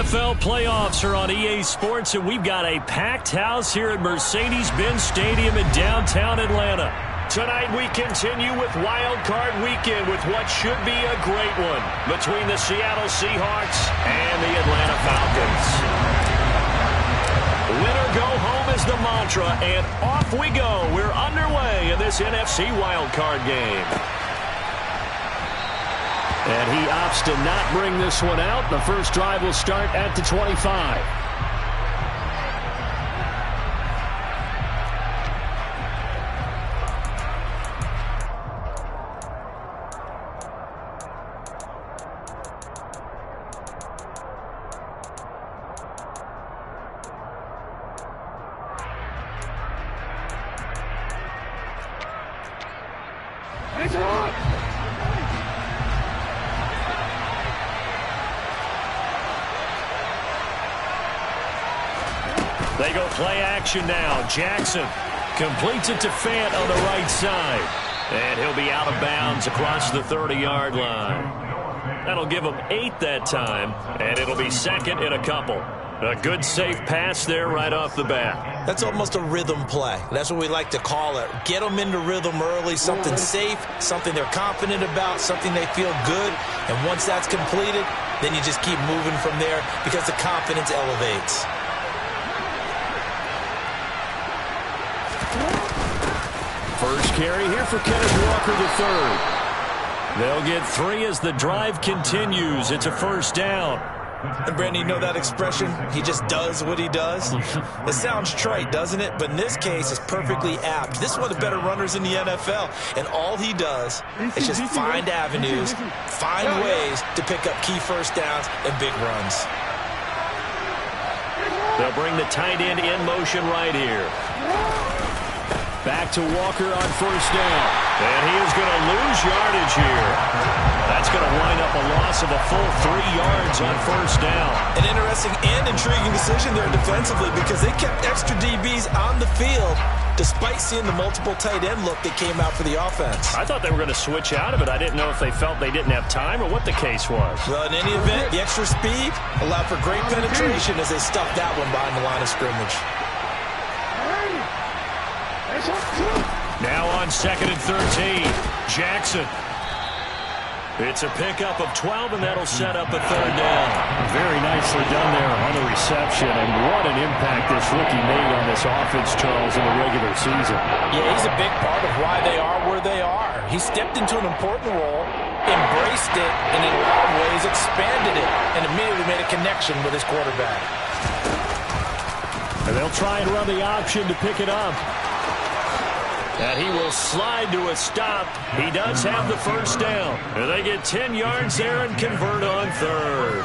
NFL playoffs are on EA Sports, and we've got a packed house here at Mercedes-Benz Stadium in downtown Atlanta. Tonight we continue with Wild Card Weekend with what should be a great one between the Seattle Seahawks and the Atlanta Falcons. Winner go home is the mantra, and off we go. We're underway in this NFC Wild Card game. And he opts to not bring this one out. The first drive will start at the 25. They go play action now. Jackson completes it to Fant on the right side. And he'll be out of bounds across the 30-yard line. That'll give him 8 that time, and it'll be second in a couple. A good safe pass there right off the bat. That's almost a rhythm play. That's what we like to call it. Get them into rhythm early, something safe, something they're confident about, something they feel good. And once that's completed, then you just keep moving from there because the confidence elevates. First carry here for Kenneth Walker III. They'll get 3 as the drive continues. It's a first down. And Brandon, you know that expression? He just does what he does? It sounds trite, doesn't it? But in this case, it's perfectly apt. This is one of the better runners in the NFL. And all he does is just find avenues, find ways to pick up key first downs and big runs. They'll bring the tight end in motion right here. Back to Walker on first down. And he is going to lose yardage here. That's going to wind up a loss of a full 3 yards on first down. An interesting and intriguing decision there defensively because they kept extra DBs on the field despite seeing the multiple tight end look that came out for the offense. I thought they were going to switch out of it. I didn't know if they felt they didn't have time or what the case was. Well, in any event, the extra speed allowed for great penetration as they stuffed that one behind the line of scrimmage. Now on 2nd and 13, Jackson. It's a pickup of 12, and that'll set up a third down. Very nicely done there on the reception, and what an impact this rookie made on this offense, Charles, in the regular season. Yeah, he's a big part of why they are where they are. He stepped into an important role, embraced it, and in a lot of ways expanded it, and immediately made a connection with his quarterback. And they'll try and run the option to pick it up. And he will slide to a stop. He does have the first down. And they get 10 yards there and convert on third.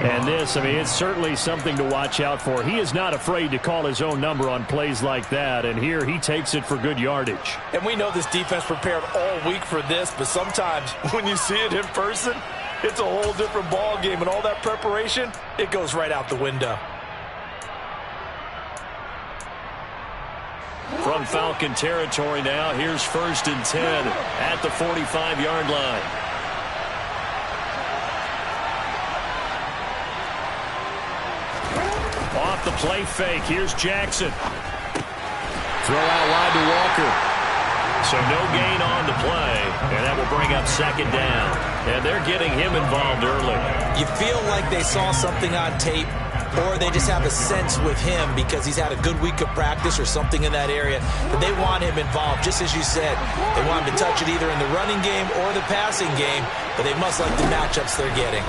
And this, I mean, it's certainly something to watch out for. He is not afraid to call his own number on plays like that. And here he takes it for good yardage. And we know this defense prepared all week for this, but sometimes when you see it in person, it's a whole different ball game. And all that preparation, it goes right out the window. From Falcon territory now, here's 1st and 10 at the 45-yard line. Off the play fake, here's Jackson. Throw out wide to Walker. So no gain on the play, and that will bring up 2nd down. And they're getting him involved early. You feel like they saw something on tape, or they just have a sense with him because he's had a good week of practice or something in that area that they want him involved. Just as you said, they want him to touch it either in the running game or the passing game, but they must like the matchups they're getting.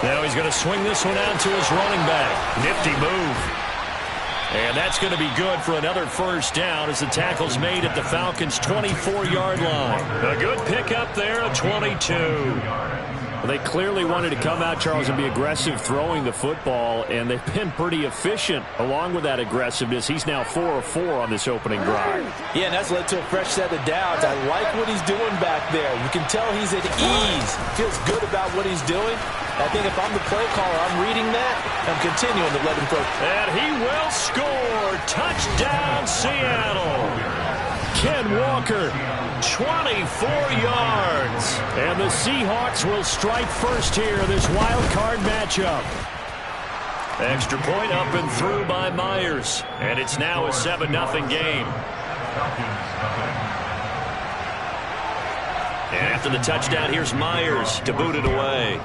Now he's going to swing this one out to his running back. Nifty move. And that's going to be good for another first down as the tackle's made at the Falcons' 24-yard line. A good pickup there, a 22. Well, they clearly wanted to come out, Charles, and be aggressive throwing the football, and they've been pretty efficient along with that aggressiveness. He's now 4 of 4 on this opening drive. Yeah, and that's led to a fresh set of downs. I like what he's doing back there. You can tell he's at ease. Feels good about what he's doing. I think if I'm the play caller, I'm reading that. I'm continuing to let him throw. And he will score. Touchdown, Seattle. Ken Walker. 24 yards. And the Seahawks will strike first here in this wild card matchup. Extra point up and through by Myers. And it's now a 7-0 game. And after the touchdown, here's Myers to boot it away.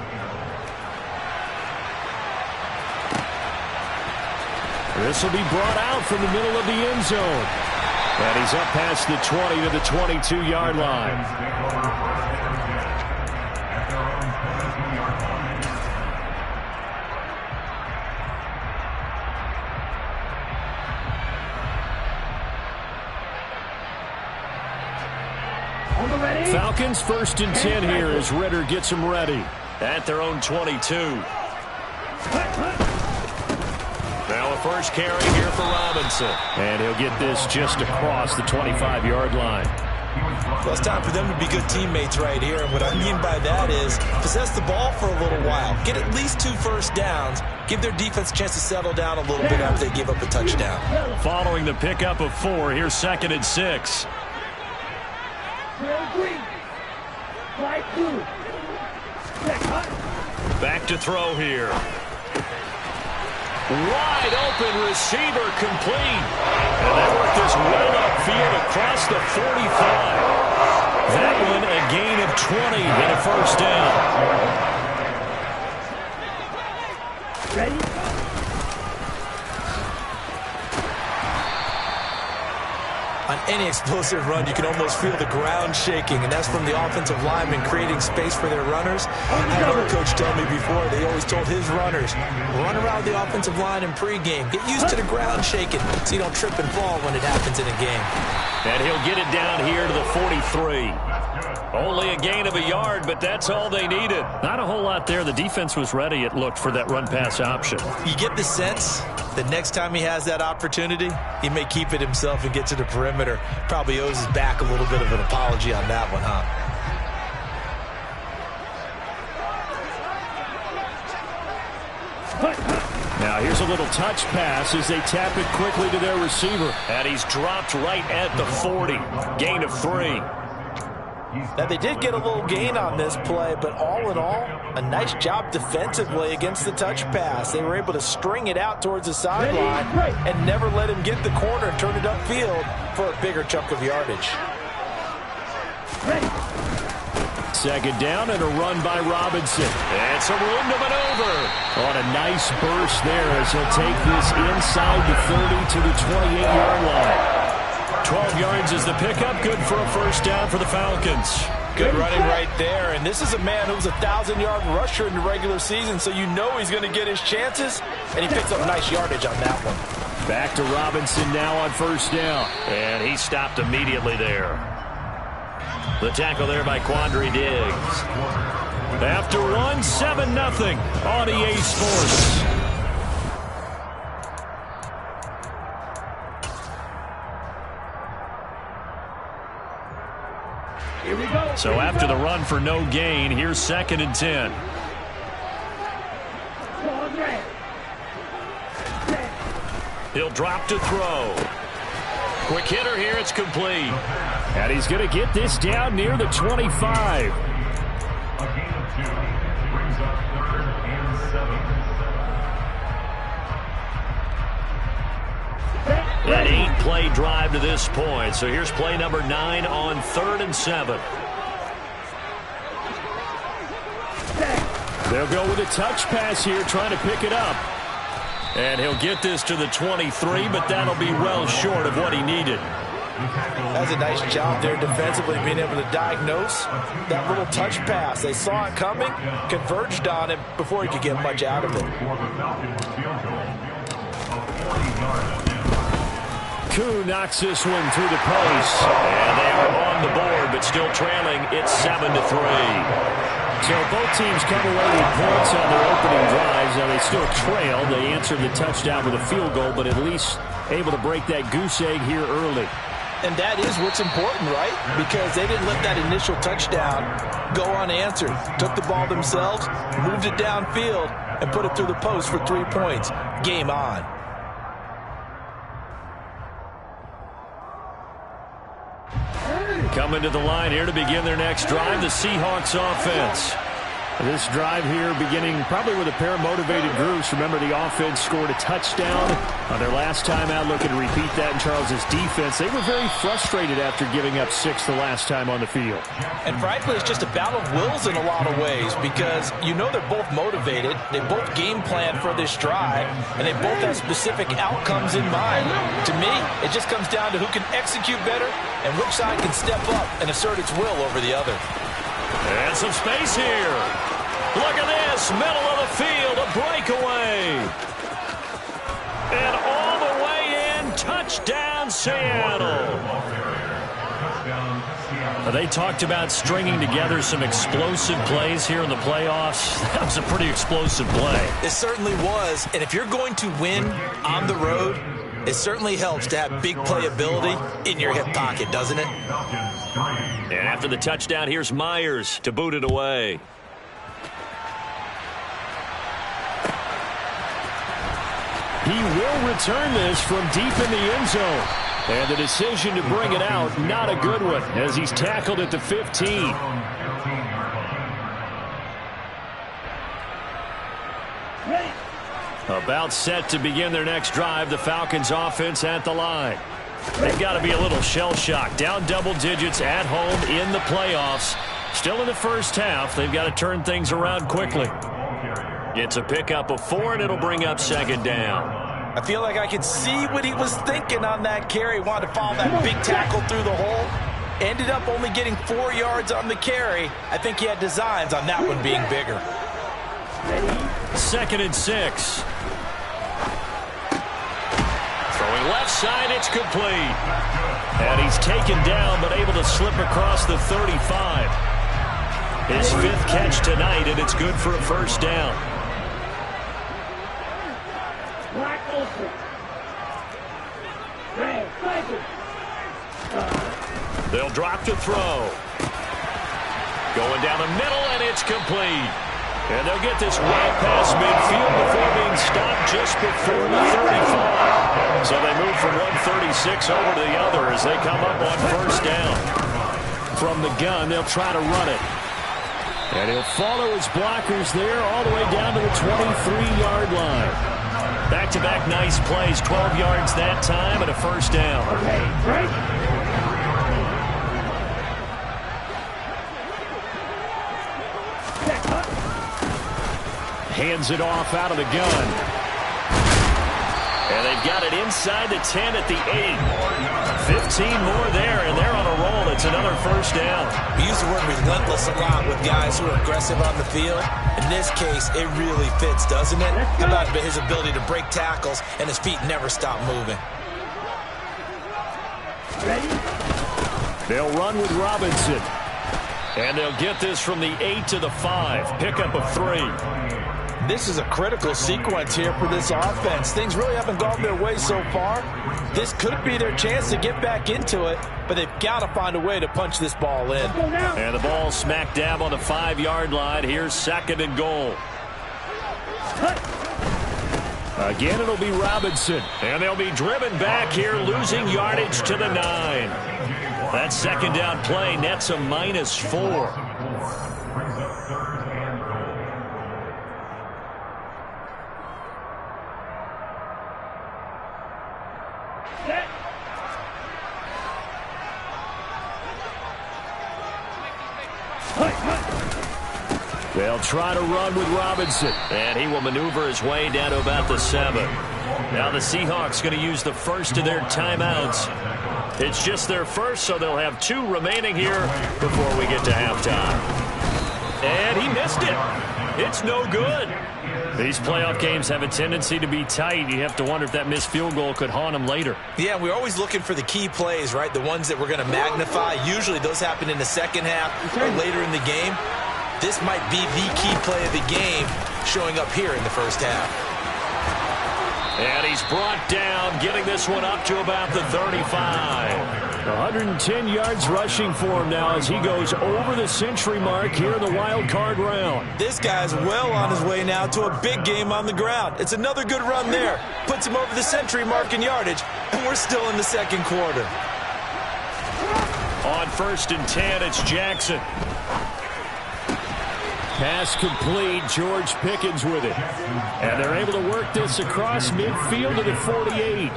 This will be brought out from the middle of the end zone. And he's up past the 20 to the 22-yard line. Falcons 1st and 10 here as Ritter gets them ready at their own 22. Now a first carry here for Robinson. And he'll get this just across the 25-yard line. Well, it's time for them to be good teammates right here. And what I mean by that is possess the ball for a little while. Get at least 2 first downs. Give their defense a chance to settle down a little bit after they give up a touchdown. Following the pickup of 4, here's 2nd and 6. Back to throw here. Wide open receiver complete. And they work this well upfield across the 45. That one a gain of 20 and a first down. Ready? On any explosive run, you can almost feel the ground shaking, and that's from the offensive linemen creating space for their runners. I had another coach tell me before, they always told his runners, run around the offensive line in pregame. Get used to the ground shaking so you don't trip and fall when it happens in a game. And he'll get it down here to the 43. Only a gain of a yard, but that's all they needed. Not a whole lot there. The defense was ready, it looked, for that run-pass option. You get the sense that next time he has that opportunity, he may keep it himself and get to the perimeter. Probably owes his back a little bit of an apology on that one, huh? Now here's a little touch pass as they tap it quickly to their receiver. And he's dropped right at the 40. Gain of 3. Now, they did get a little gain on this play, but all in all, a nice job defensively against the touch pass. They were able to string it out towards the sideline and never let him get the corner and turn it upfield for a bigger chunk of yardage. Second down and a run by Robinson. And some room to maneuver. On a nice burst there as he'll take this inside the 30 to the 28-yard line. 12 yards is the pickup. Good for a first down for the Falcons. Good running right there. And this is a man who was a 1,000-yard rusher in the regular season, so you know he's going to get his chances. And he picks up nice yardage on that one. Back to Robinson now on first down. And he stopped immediately there. The tackle there by Quandre Diggs. After one, 7-0 on EA Sports. Here we go. So after the run for no gain, here's 2nd and 10. He'll drop to throw. Quick hitter here, it's complete. And he's going to get this down near the 25. An 8-play drive to this point. So here's play number 9 on 3rd and 7. They'll go with a touch pass here, trying to pick it up. And he'll get this to the 23, but that'll be well short of what he needed. That's a nice job there defensively, being able to diagnose that little touch pass. They saw it coming, converged on it before he could get much out of it. Koo knocks this one through the post. And they are on the board, but still trailing. It's 7-3. So both teams come away with points on their opening drives. Now they still trail. They answered the touchdown with a field goal, but at least able to break that goose egg here early. And that is what's important, right? Because they didn't let that initial touchdown go unanswered. Took the ball themselves, moved it downfield, and put it through the post for 3 points. Game on. Coming to the line here to begin their next drive, the Seahawks offense. This drive here beginning probably with a pair of motivated groups. Remember, the offense scored a touchdown on their last time out. Looking to repeat that in Charles's defense. They were very frustrated after giving up 6 the last time on the field. And frankly, it's just a battle of wills in a lot of ways because you know they're both motivated. They both game plan for this drive, and they both have specific outcomes in mind. To me, it just comes down to who can execute better and which side can step up and assert its will over the other. And some space here. Look at this, middle of the field, a breakaway. And all the way in, touchdown Seattle. They talked about stringing together some explosive plays here in the playoffs. That was a pretty explosive play. It certainly was, and if you're going to win on the road, it certainly helps to have big playability in your hip pocket, doesn't it? And after the touchdown, here's Myers to boot it away. He will return this from deep in the end zone. And the decision to bring it out, not a good one, as he's tackled at the 15. About set to begin their next drive, the Falcons offense at the line. They've got to be a little shell-shocked. Down double digits at home in the playoffs. Still in the first half. They've got to turn things around quickly. It's a pickup of 4, and it'll bring up second down. I feel like I could see what he was thinking on that carry. Wanted to follow that big tackle through the hole. Ended up only getting 4 yards on the carry. I think he had designs on that one being bigger. 2nd and 6. Throwing left side, it's complete. And he's taken down, but able to slip across the 35. His 5th catch tonight, and it's good for a first down. They'll drop to throw. Going down the middle, and it's complete. And they'll get this way past midfield before being stopped just before the 35. So they move from 136 over to the other as they come up on first down. From the gun, they'll try to run it. And he'll follow his blockers there all the way down to the 23-yard line. Back-to-back nice plays, 12 yards that time and a first down. Okay, break. Hands it off out of the gun. And they've got it inside the 10 at the 8. 15 more there, and they're on a roll. It's another first down. We use the word relentless a lot with guys who are aggressive on the field. In this case, it really fits, doesn't it? How about his ability to break tackles and his feet never stop moving? Ready? They'll run with Robinson. And they'll get this from the 8 to the 5. Pickup of 3. This is a critical sequence here for this offense. Things really haven't gone their way so far. This could be their chance to get back into it, but they've got to find a way to punch this ball in. And the ball smack dab on the 5-yard line. Here's 2nd and goal. Again, it'll be Robinson. And they'll be driven back here, losing yardage to the 9. That second down play nets a -4. They'll try to run with Robinson. And he will maneuver his way down to about the 7. Now the Seahawks going to use the first of their timeouts. It's just their first, so they'll have 2 remaining here before we get to halftime. And he missed it. It's no good. These playoff games have a tendency to be tight. You have to wonder if that missed field goal could haunt them later. Yeah, we're always looking for the key plays, right? The ones that we're going to magnify. Usually those happen in the second half or later in the game. This might be the key play of the game showing up here in the first half. And he's brought down, getting this one up to about the 35. 110 yards rushing for him now as he goes over the century mark here in the wild card round. This guy's well on his way now to a big game on the ground. It's another good run there. Puts him over the century mark in yardage, and we're still in the second quarter. On 1st and 10, it's Jackson. Pass complete. George Pickens with it. And they're able to work this across midfield to the 48.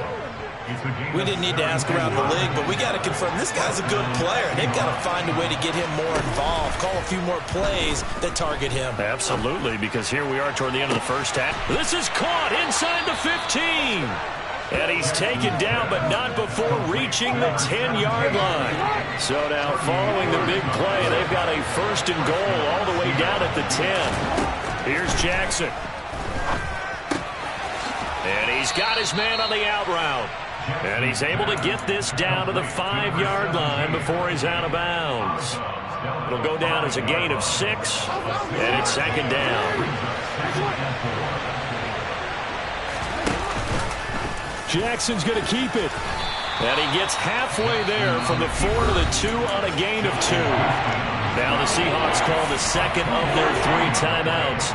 We didn't need to ask around the league, but we got to confirm this guy's a good player. They've got to find a way to get him more involved, call a few more plays that target him. Absolutely, because here we are toward the end of the first half. This is caught inside the 15. And he's taken down, but not before reaching the 10-yard line. So now, following the big play, they've got a 1st and goal all the way down at the 10. Here's Jackson. And he's got his man on the out route. And he's able to get this down to the 5-yard line before he's out of bounds. It'll go down as a gain of 6, and it's 2nd down. Jackson's going to keep it. And he gets halfway there from the 4 to the 2 on a gain of 2. Now the Seahawks call the 2nd of their 3 timeouts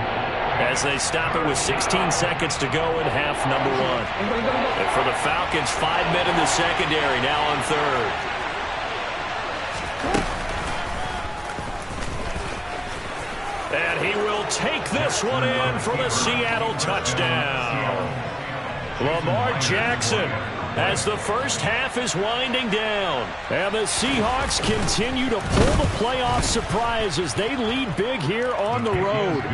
as they stop it with 16 seconds to go in half number 1. And for the Falcons, 5 men in the secondary now on 3rd. And he will take this one in for the Seattle touchdown. Lamar Jackson as the first half is winding down. And the Seahawks continue to pull the playoff surprise as they lead big here on the road.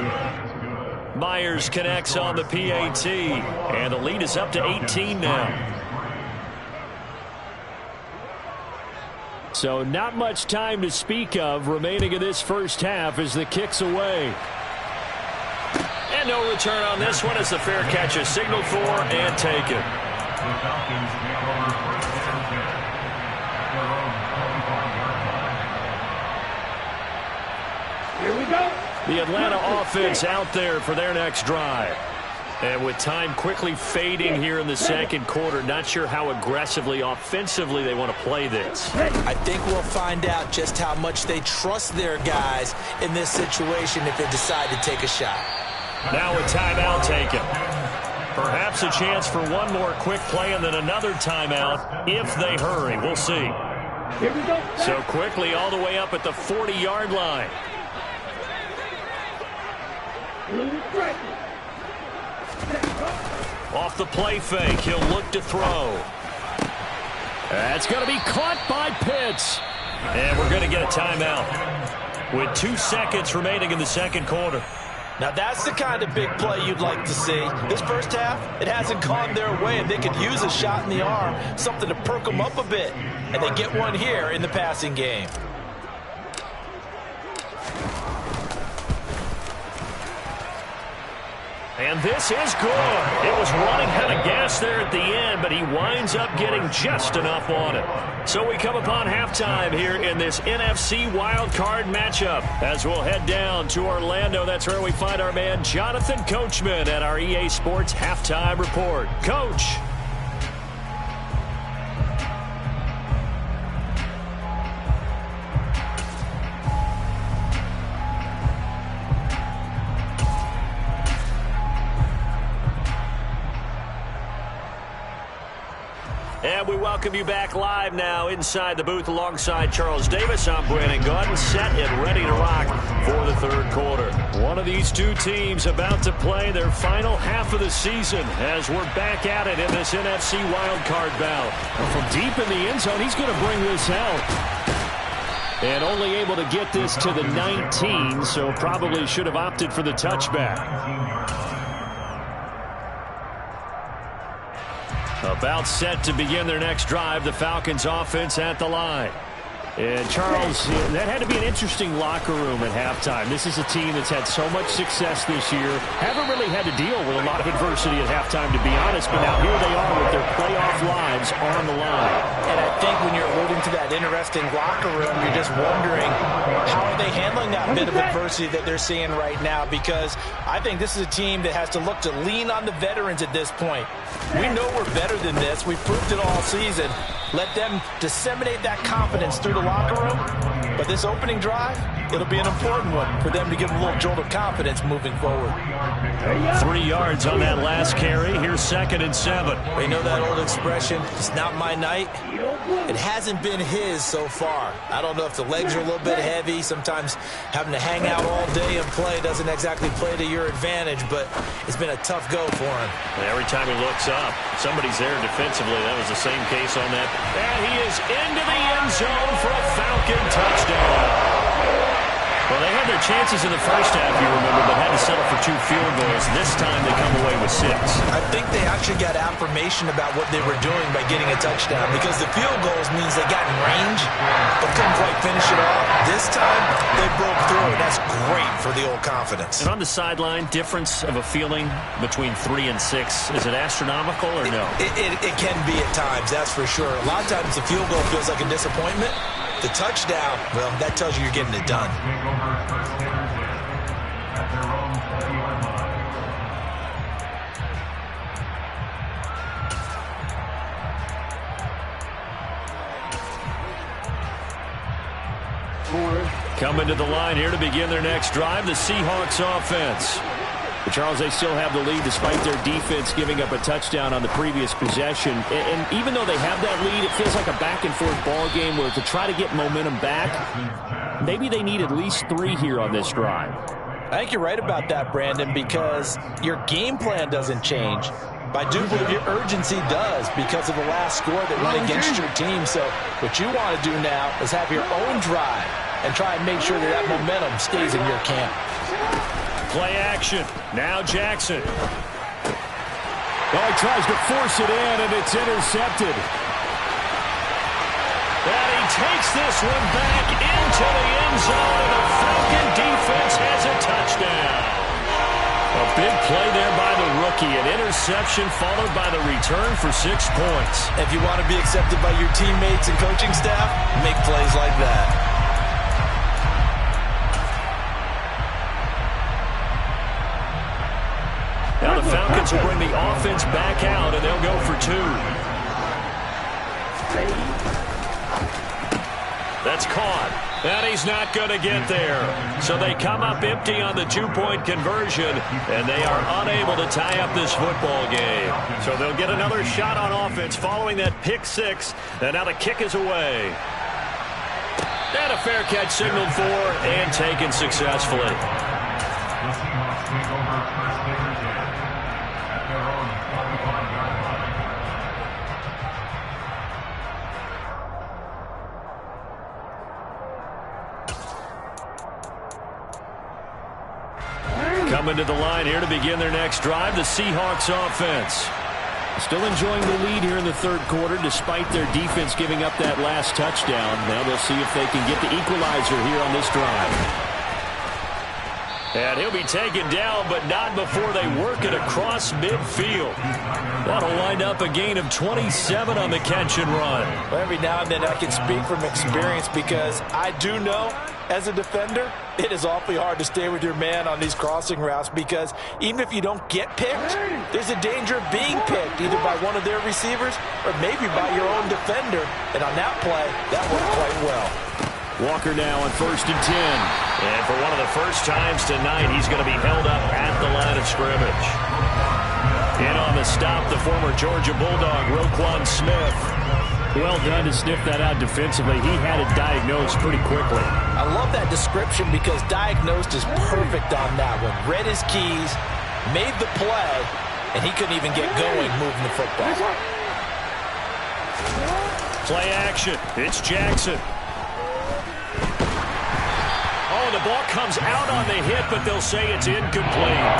Myers connects on the PAT, and the lead is up to 18 now. So not much time to speak of remaining in this first half as the kick's away. And no return on this one as the fair catch is signaled for and taken. Here we go. The Atlanta offense out there for their next drive. And with time quickly fading here in the 2nd quarter, not sure how aggressively, offensively they want to play this. I think we'll find out just how much they trust their guys in this situation if they decide to take a shot. Now a timeout taken. Perhaps a chance for one more quick play and then another timeout if they hurry. We'll see. Here we go. So quickly all the way up at the 40-yard line. Off the play fake, he'll look to throw. That's going to be caught by Pitts. And we're going to get a timeout with 2 seconds remaining in the 2nd quarter. Now that's the kind of big play you'd like to see. This first half, it hasn't gone their way, and they could use a shot in the arm, something to perk them up a bit. And they get one here in the passing game. And this is good. It was running out of gas there at the end, but he winds up getting just enough on it. So we come upon halftime here in this NFC wildcard matchup as we'll head down to Orlando. That's where we find our man Jonathan Coachman at our EA Sports Halftime Report. Coach. And we welcome you back live now inside the booth alongside Charles Davis. I'm Brandon Gaudin, set and ready to rock for the 3rd quarter. One of these 2 teams about to play their final half of the season as we're back at it in this NFC wildcard bout. From deep in the end zone, he's going to bring this out. And only able to get this to the 19, so probably should have opted for the touchback. About set to begin their next drive, the Falcons offense at the line. And Charles, that had to be an interesting locker room at halftime. This is a team that's had so much success this year. Haven't really had to deal with a lot of adversity at halftime, to be honest. But now here they are with their playoff lives on the line. And I think when you're alluding to that interesting locker room, you're just wondering how are they handling that bit of adversity that they're seeing right now? Because I think this is a team that has to look to lean on the veterans at this point. We know we're better than this. We've proved it all season. Let them disseminate that confidence through the locker room, But this opening drive, it'll be an important one for them to give a little jolt of confidence moving forward. 3 yards on that last carry. Here's 2nd and 7. You know that old expression, it's not my night? It hasn't been his so far. I don't know if the legs are a little bit heavy. Sometimes having to hang out all day and play doesn't exactly play to your advantage, but it's been a tough go for him. And every time he looks up, somebody's there defensively. That was the same case on that. And he is into the end zone for a Falcon touchdown. Well, they had their chances in the first half, you remember, but had to settle for 2 field goals. This time they come away with 6. I think they actually got affirmation about what they were doing by getting a touchdown, because the field goals means they got in range but couldn't quite finish it off. This time they broke through, and that's great for the old confidence. And on the sideline, difference of a feeling between 3 and 6, is it astronomical or no? It can be at times, that's for sure. A lot of times the field goal feels like a disappointment. The touchdown, well, that tells you you're getting it done. Coming to the line here to begin their next drive, the Seahawks offense. But Charles, they still have the lead despite their defense giving up a touchdown on the previous possession. And even though they have that lead, it feels like a back-and-forth ball game where to try to get momentum back, maybe they need at least 3 here on this drive. I think you're right about that, Brandon, because your game plan doesn't change. But I do believe your urgency does because of the last score that went against your team. So what you want to do now is have your own drive and try and make sure that that momentum stays in your camp. Play action. Now Jackson. Oh, he tries to force it in, and it's intercepted. And he takes this one back into the end zone, and the Falcon defense has a touchdown. A big play there by the rookie. An interception followed by the return for 6 points. If you want to be accepted by your teammates and coaching staff, make plays like that. Now the Falcons will bring the offense back out, and they'll go for 2. That's caught. And he's not going to get there. So they come up empty on the 2-point conversion, and they are unable to tie up this football game. So they'll get another shot on offense following that pick 6, and now the kick is away. And a fair catch signaled for and taken successfully. Coming to the line here to begin their next drive, the Seahawks offense. Still enjoying the lead here in the 3rd quarter despite their defense giving up that last touchdown. Now they'll see if they can get the equalizer here on this drive. And he'll be taken down, but not before they work it across midfield. That'll wind up a gain of 27 on the catch and run. Well, every now and then I can speak from experience because I do know as a defender, it is awfully hard to stay with your man on these crossing routes because even if you don't get picked, there's a danger of being picked either by one of their receivers or maybe by your own defender. And on that play, that worked quite well. Walker now on 1st and 10. And for one of the first times tonight, he's going to be held up at the line of scrimmage. In on the stop, the former Georgia Bulldog, Roquan Smith. Well done to sniff that out defensively. He had it diagnosed pretty quickly. I love that description because diagnosed is perfect on that one. Read his keys, made the play, and he couldn't even get going moving the football. Play action. It's Jackson. Oh, the ball comes out on the hit, but they'll say it's incomplete.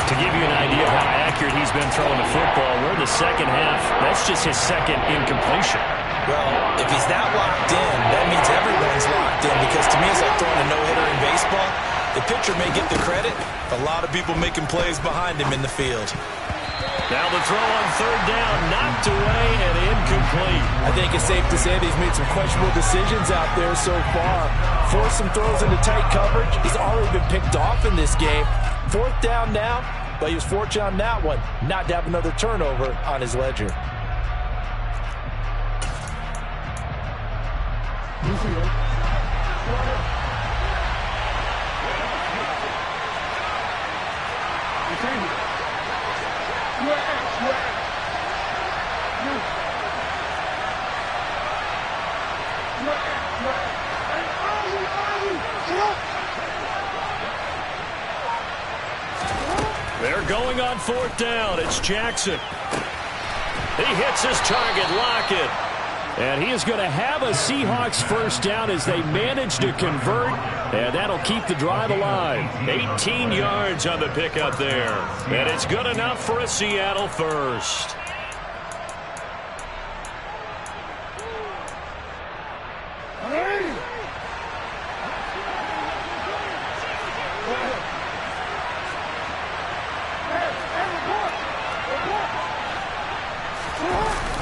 To give you an idea of how accurate he's been throwing the football, we're in the second half. That's just his 2nd incompletion. Well, if he's that locked in, that means everyone's locked in because to me it's like throwing a no-hitter in baseball. The pitcher may get the credit, a lot of people making plays behind him in the field. Now the throw on 3rd down, knocked away and incomplete. I think it's safe to say that he's made some questionable decisions out there so far. Forced some throws into tight coverage. He's already been picked off in this game. 4th down now, but he was fortunate on that one not to have another turnover on his ledger. They're going on 4th down. It's Jackson. He hits his target, Lockett. And he is going to have a Seahawks first down as they manage to convert, and that'll keep the drive alive. 18 yards on the pickup there. And it's good enough for a Seattle first.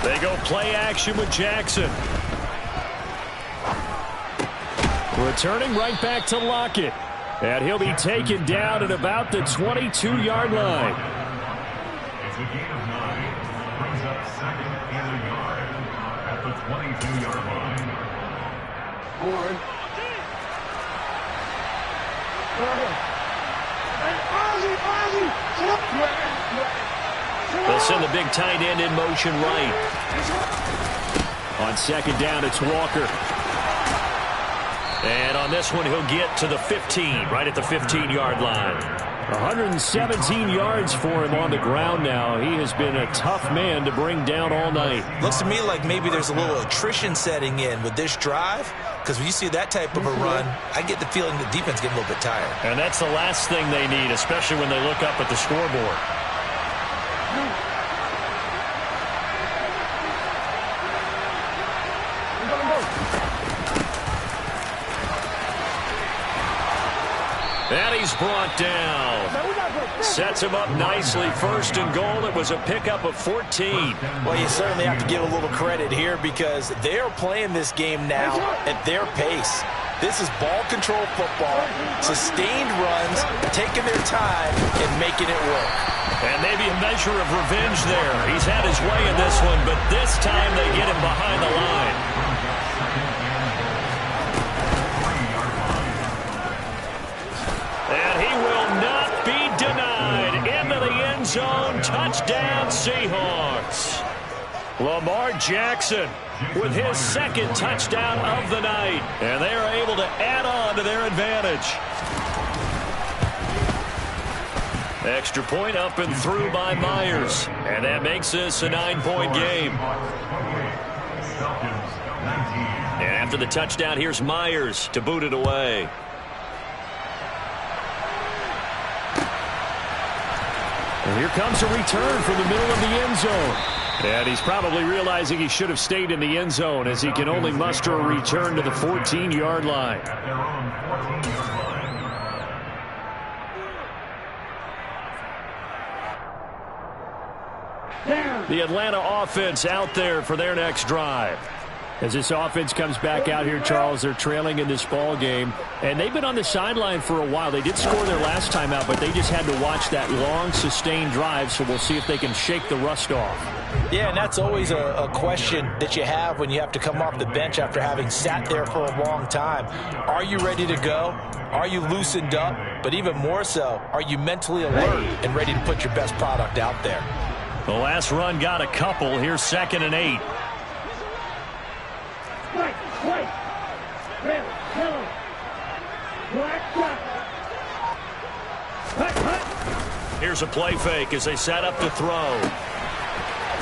They go play action with Jackson. Returning right back to Lockett. And he'll be taken down at about the 22-yard line. It's a gain of 9. Brings up 2nd and a yard at the 22-yard line. They'll send the big tight end in motion right. On 2nd down, it's Walker. And on this one, he'll get to the 15, right at the 15-yard line. 117 yards for him on the ground now. He has been a tough man to bring down all night. Looks to me like maybe there's a little attrition setting in with this drive, because when you see that type of a run, I get the feeling the defense getting a little bit tired. And that's the last thing they need, especially when they look up at the scoreboard. And he's brought down. Sets him up nicely. 1st and goal. It was a pickup of 14. Well, you certainly have to give a little credit here because they are playing this game now at their pace. This is ball control football, sustained runs, taking their time and making it work. And maybe a measure of revenge there. He's had his way in this one, but this time they get him behind the line. And he will not be denied. Into the end zone. Touchdown, Seahawks. Lamar Jackson with his 2nd touchdown of the night. And they are able to add on to their advantage. Extra point up and through by Myers. And that makes this a 9-point game. And after the touchdown, here's Myers to boot it away. And here comes a return from the middle of the end zone. And he's probably realizing he should have stayed in the end zone as he can only muster a return to the 14-yard line. The Atlanta offense out there for their next drive. As this offense comes back out here, Charles, they're trailing in this ball game, and they've been on the sideline for a while. They did score their last time out, but they just had to watch that long, sustained drive, so we'll see if they can shake the rust off. Yeah, and that's always a question that you have when you have to come off the bench after having sat there for a long time. Are you ready to go? Are you loosened up? But even more so, are you mentally alert and ready to put your best product out there? The last run got a couple. Here's 2nd and 8. Here's a play fake as they set up to throw.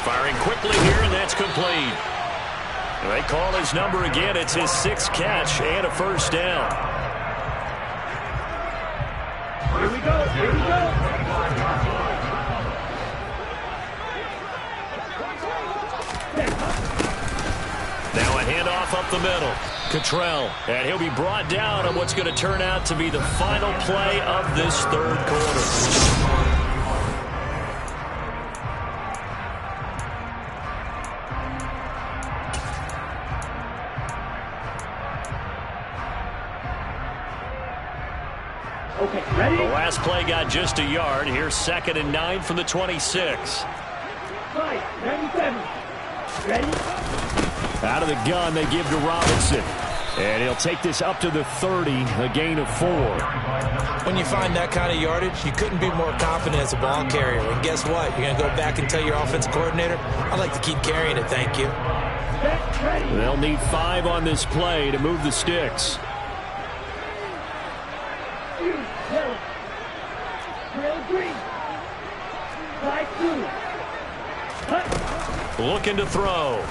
Firing quickly here, and that's complete. They call his number again. It's his 6th catch and a first down. Here we go. Here we go. Now a handoff up the middle. Cottrell, and he'll be brought down on what's going to turn out to be the final play of this 3rd quarter. Okay, ready? The last play got just a yard. Here's 2nd and 9 from the 26. 97. Ready? Out of the gun, they give to Robinson. And he'll take this up to the 30, a gain of 4. When you find that kind of yardage, you couldn't be more confident as a ball carrier. And guess what? You're going to go back and tell your offensive coordinator, I'd like to keep carrying it, thank you. They'll need 5 on this play to move the sticks. Looking to throw.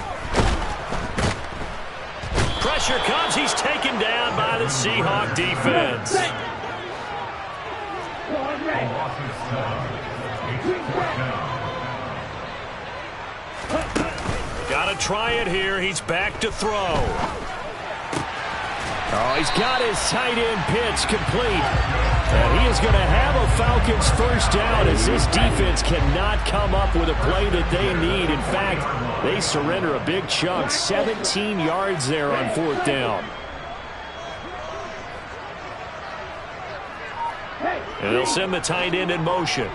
Pressure comes. He's taken down by the Seahawk defense. Got to try it here. He's back to throw. Oh, he's got his tight end pitch complete. And he is going to have a Falcons first down as this defense cannot come up with a play that they need. In fact, they surrender a big chunk, 17 yards there on fourth down. And they'll send the tight end in motion.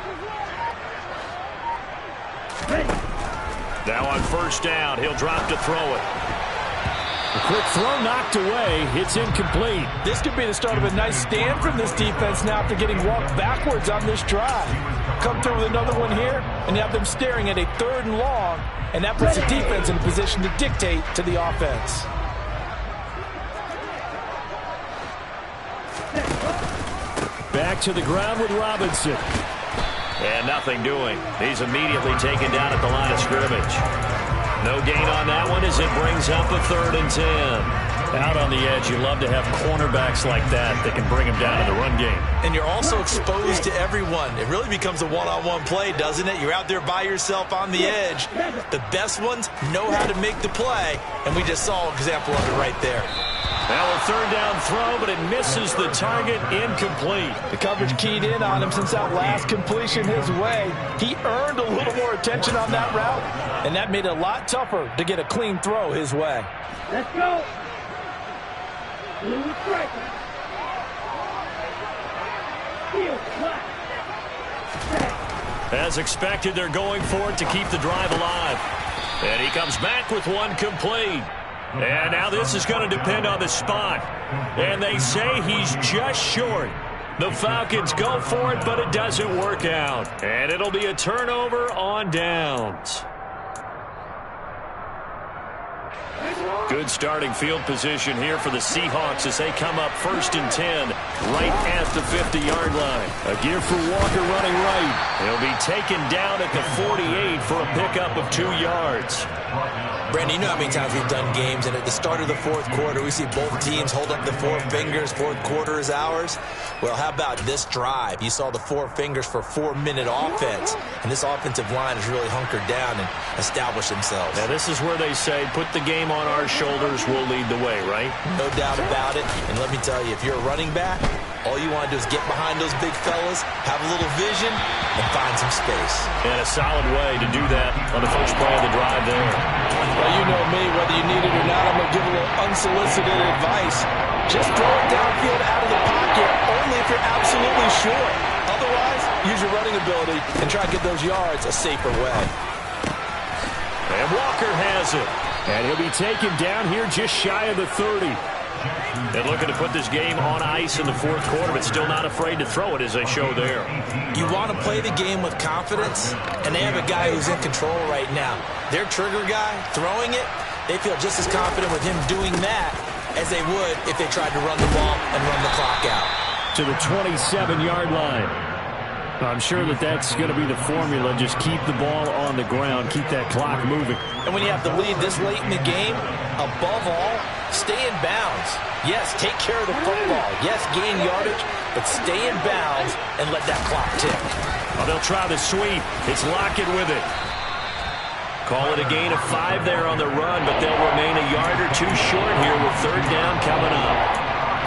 Now on first down, he'll drop to throw it. A quick throw knocked away. It's incomplete. This could be the start of a nice stand from this defense now after getting walked backwards on this drive. Come through with another one here, and you have them staring at a 3rd and long, and that puts the defense in a position to dictate to the offense. Back to the ground with Robinson. And nothing doing. He's immediately taken down at the line of scrimmage. No gain on that one as it brings up a 3rd and 10. Out on the edge, you love to have cornerbacks like that can bring him down in the run game. And you're also exposed to everyone. It really becomes a one-on-one play, doesn't it? You're out there by yourself on the edge. The best ones know how to make the play, and we just saw an example of it right there. Now a 3rd down throw, but it misses the target, incomplete. The coverage keyed in on him since that last completion his way. He earned a little more attention on that route, and that made it a lot tougher to get a clean throw his way. Let's go. Blue striker. Field left. As expected, they're going for it to keep the drive alive. And he comes back with one complete. And now this is going to depend on the spot. And they say he's just short. The Falcons go for it, but it doesn't work out. And it'll be a turnover on downs. Good starting field position here for the Seahawks as they come up 1st and 10 right at the 50-yard line. A give for Walker running right. He'll be taken down at the 48 for a pickup of 2 yards. Brandon, you know how many times we've done games, and at the start of the 4th quarter, we see both teams hold up the 4 fingers, 4th quarter is ours. Well, how about this drive? You saw the 4 fingers for 4-minute offense, and this offensive line has really hunkered down and established themselves. Now, this is where they say, put the game on our shoulders, we'll lead the way, right? No doubt about it, and let me tell you, if you're a running back, all you want to do is get behind those big fellas, have a little vision, and find some space. And a solid way to do that on the first play of the drive there. Well, you know me, whether you need it or not, I'm going to give a little unsolicited advice. Just throw it downfield out of the pocket, only if you're absolutely sure. Otherwise, use your running ability and try to get those yards a safer way. And Walker has it. And he'll be taken down here just shy of the 30. They're looking to put this game on ice in the 4th quarter, but still not afraid to throw it as they show there. You want to play the game with confidence, and they have a guy who's in control right now. Their trigger guy, throwing it, they feel just as confident with him doing that as they would if they tried to run the ball and run the clock out. To the 27-yard line. I'm sure that's going to be the formula. Just keep the ball on the ground, keep that clock moving. And when you have the lead this late in the game, above all, stay in bounds. Yes, take care of the football. Yes, gain yardage, but stay in bounds and let that clock tick. Well, they'll try the sweep. It's Lockett with it. Call it a gain of 5 there on the run, but they'll remain a yard or 2 short here with 3rd down coming up.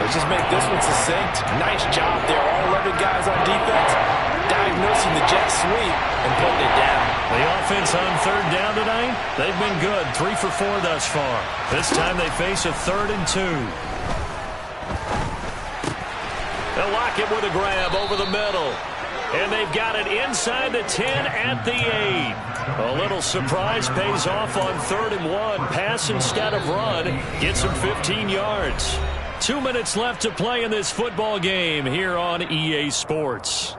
Let's just make this one succinct. Nice job there. All 11 guys on defense diagnosing the jet sweep and putting it down. The offense on 3rd down tonight, they've been good. 3 for 4 thus far. This time they face a 3rd and 2. They'll lock it with a grab over the middle. And they've got it inside the 10 at the 8. A little surprise pays off on 3rd and 1. Pass instead of run. Gets him 15 yards. 2 minutes left to play in this football game here on EA Sports.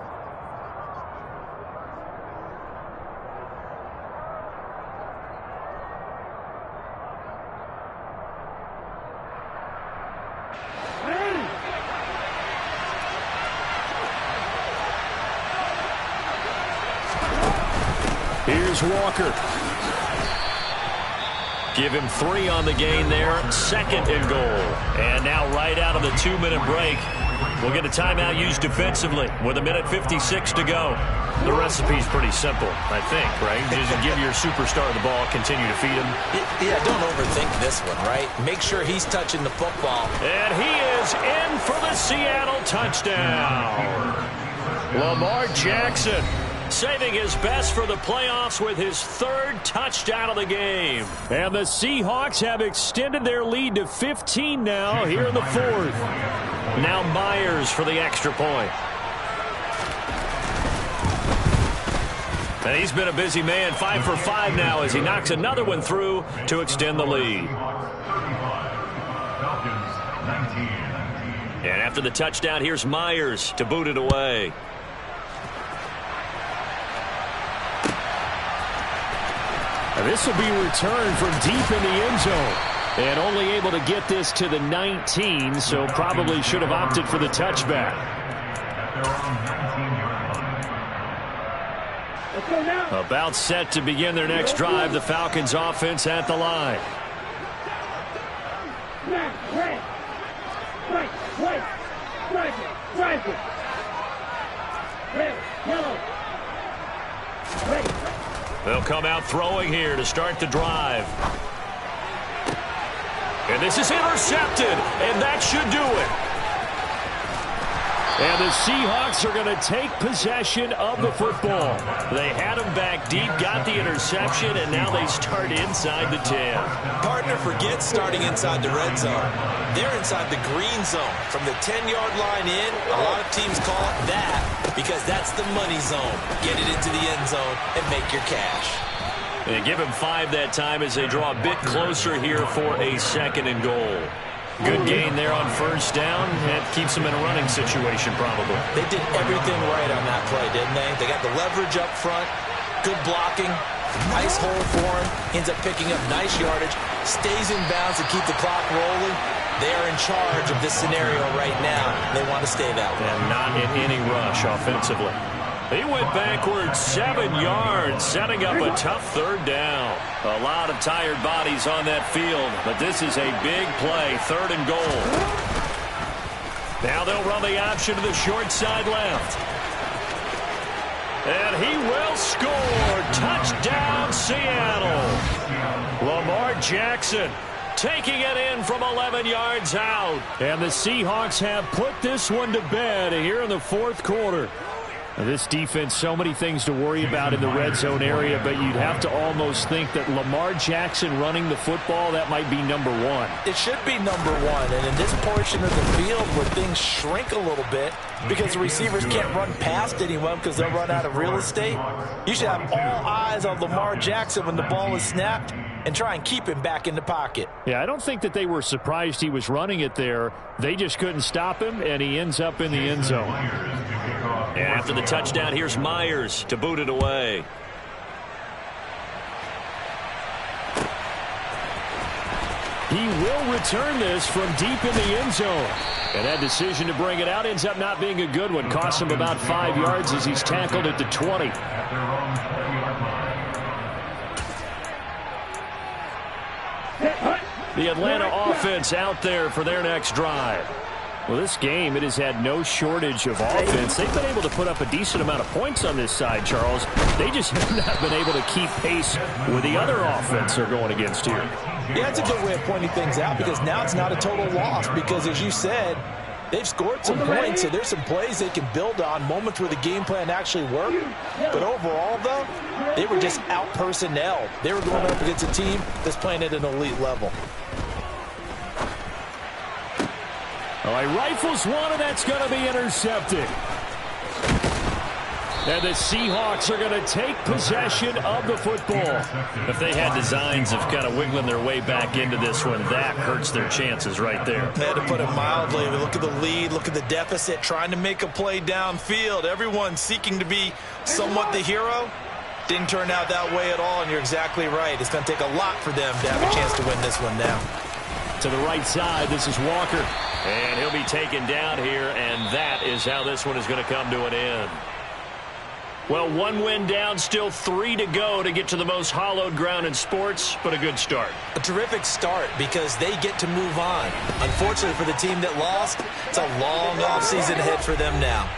Here's Walker. Give him 3 on the gain there. 2nd and goal. And now right out of the 2-minute break, we'll get a timeout used defensively with 1:56 to go. The recipe's pretty simple, I think, right? Just give your superstar the ball, continue to feed him. Yeah, don't overthink this one, right? Make sure he's touching the football. And he is in for the Seattle touchdown. Lamar Jackson saving his best for the playoffs with his 3rd touchdown of the game. And the Seahawks have extended their lead to 15 now here in the 4th. Now Myers for the extra point. And he's been a busy man, 5 for 5 now as he knocks another one through to extend the lead. And after the touchdown, here's Myers to boot it away. And this will be returned from deep in the end zone. And only able to get this to the 19, so probably should have opted for the touchback. About set to begin their next drive. The Falcons offense at the line. They'll come out throwing here to start the drive. And this is intercepted, and that should do it. And the Seahawks are going to take possession of the football. They had him back deep, got the interception, and now they start inside the 10. Partner forgets starting inside the red zone. They're inside the green zone. From the 10-yard line in, a lot of teams call it that because that's the money zone. Get it into the end zone and make your cash. And give him 5 that time as they draw a bit closer here for a 2nd and goal. Good gain there on 1st down. That keeps them in a running situation probably. They did everything right on that play, didn't they? They got the leverage up front, good blocking, nice hole for him, ends up picking up nice yardage, stays in bounds to keep the clock rolling. They are in charge of this scenario right now. They want to stay that way. And not in any rush offensively. He went backwards 7 yards, setting up a tough 3rd down. A lot of tired bodies on that field, but this is a big play, 3rd and goal. Now they'll run the option to the short side left. And he will score. Touchdown, Seattle. Lamar Jackson taking it in from 11 yards out. And the Seahawks have put this one to bed here in the 4th quarter. Now this defense, so many things to worry about in the red zone area, but you'd have to almost think that Lamar Jackson running the football, that might be number 1. It should be number 1, and in this portion of the field where things shrink a little bit because the receivers can't run past anyone because they'll run out of real estate, you should have all eyes on Lamar Jackson when the ball is snapped and try and keep him back in the pocket. Yeah, I don't think that they were surprised he was running it there. They just couldn't stop him, and he ends up in the end zone. And after the touchdown, here's Myers to boot it away. He will return this from deep in the end zone. And that decision to bring it out ends up not being a good one. Cost him about 5 yards as he's tackled at the 20. The Atlanta offense out there for their next drive. Well, this game, it has had no shortage of offense. They've been able to put up a decent amount of points on this side, Charles. They just have not been able to keep pace with the other offense they're going against here. Yeah, it's a good way of pointing things out because now it's not a total loss because, as you said, they've scored some points, so there's some plays they can build on, moments where the game plan actually worked. But overall, though, they were just out-personnel. They were going up against a team that's playing at an elite level. All right, rifles one, and that's going to be intercepted. And the Seahawks are going to take possession of the football. If they had designs of kind of wiggling their way back into this one, that hurts their chances right there. They had to put it mildly. Look at the lead, look at the deficit, trying to make a play downfield. Everyone seeking to be somewhat the hero. Didn't turn out that way at all, and you're exactly right. It's going to take a lot for them to have a chance to win this one now. To the right side, this is Walker. And he'll be taken down here, and that is how this one is going to come to an end. Well, one win down, still 3 to go to get to the most hallowed ground in sports, but a good start. A terrific start because they get to move on. Unfortunately for the team that lost, it's a long offseason ahead for them now.